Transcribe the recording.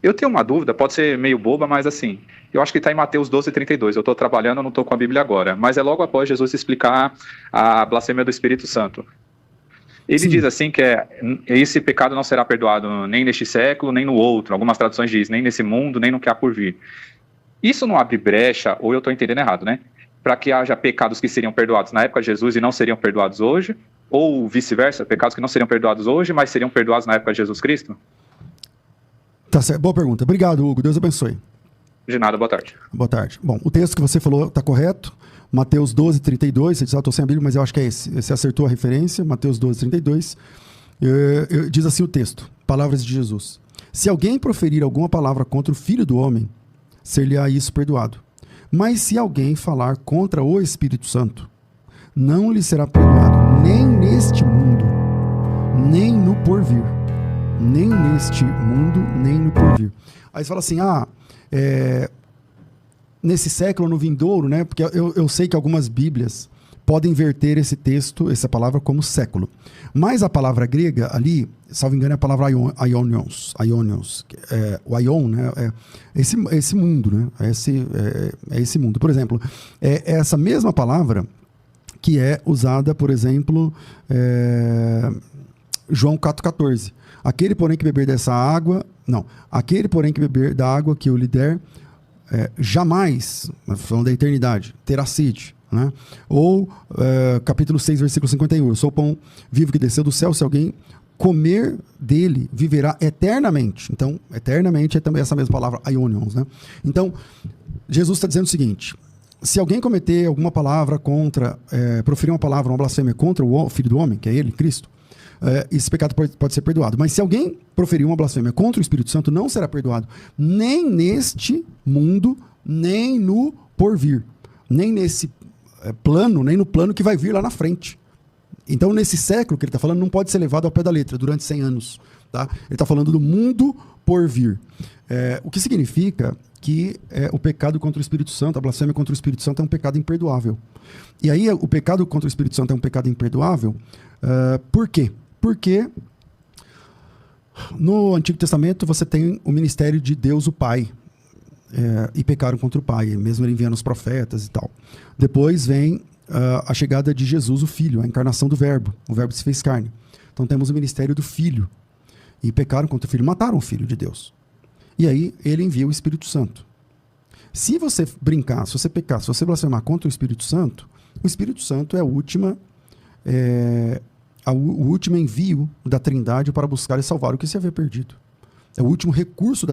Eu tenho uma dúvida, pode ser meio boba, mas assim, eu acho que está em Mateus 12:32. Eu estou trabalhando, eu não estou com a Bíblia agora, mas é logo após Jesus explicar a blasfêmia do Espírito Santo. Ele Sim. diz assim que esse pecado não será perdoado nem neste século, nem no outro. Algumas traduções dizem, nem nesse mundo, nem no que há por vir. Isso não abre brecha, ou eu estou entendendo errado, né? Para que haja pecados que seriam perdoados na época de Jesus e não seriam perdoados hoje, ou vice-versa, pecados que não seriam perdoados hoje, mas seriam perdoados na época de Jesus Cristo? Tá certo. Boa pergunta. Obrigado, Hugo. Deus abençoe. De nada, boa tarde. Boa tarde. Bom, o texto que você falou está correto. Mateus 12:32. Você diz, estou sem a Bíblia, mas eu acho que é esse. Você acertou a referência. Mateus 12:32. Diz assim o texto. Palavras de Jesus. Se alguém proferir alguma palavra contra o Filho do Homem, ser-lhe-á isso perdoado. Mas se alguém falar contra o Espírito Santo, não lhe será perdoado nem neste mundo, nem no porvir. Nem neste mundo, nem no porvir. Aí você fala assim, nesse século, no vindouro, né? Porque eu sei que algumas Bíblias podem inverter esse texto, essa palavra, como século. Mas a palavra grega ali, salvo engano, é a palavra aionios. O aion, né? Esse mundo, né? É esse mundo. Por exemplo, é essa mesma palavra que é usada, por exemplo, João 4,14. Aquele, porém, que beber dessa água... Não. Aquele, porém, que beber da água que eu lhe der, jamais, falando da eternidade, terá sede. Né? Ou, capítulo 6, versículo 51. Eu sou o pão vivo que desceu do céu. Se alguém comer dele, viverá eternamente. Então, eternamente é também essa mesma palavra, aionions. Né? Então, Jesus está dizendo o seguinte... Se alguém cometer alguma palavra contra... proferir uma palavra, uma blasfêmia contra o Filho do Homem, que é ele, Cristo... esse pecado pode ser perdoado. Mas se alguém proferir uma blasfêmia contra o Espírito Santo, não será perdoado nem neste mundo, nem no porvir. Nem nesse plano, nem no plano que vai vir lá na frente. Então, nesse século que ele está falando, não pode ser levado ao pé da letra durante 100 anos. Tá? Ele está falando do mundo por vir. O que significa que o pecado contra o Espírito Santo, a blasfêmia contra o Espírito Santo é um pecado imperdoável. E aí, o pecado contra o Espírito Santo é um pecado imperdoável. Por quê? Porque no Antigo Testamento você tem o ministério de Deus o Pai, e pecaram contra o Pai, mesmo ele enviando os profetas e tal. Depois vem a chegada de Jesus, o Filho, a encarnação do Verbo. O Verbo se fez carne. Então temos o ministério do Filho. E pecaram contra o Filho, mataram o Filho de Deus. E aí ele envia o Espírito Santo. Se você brincar, se você pecar, se você blasfemar contra o Espírito Santo é a última... o último envio da Trindade para buscar e salvar o que se havia perdido. É o último recurso da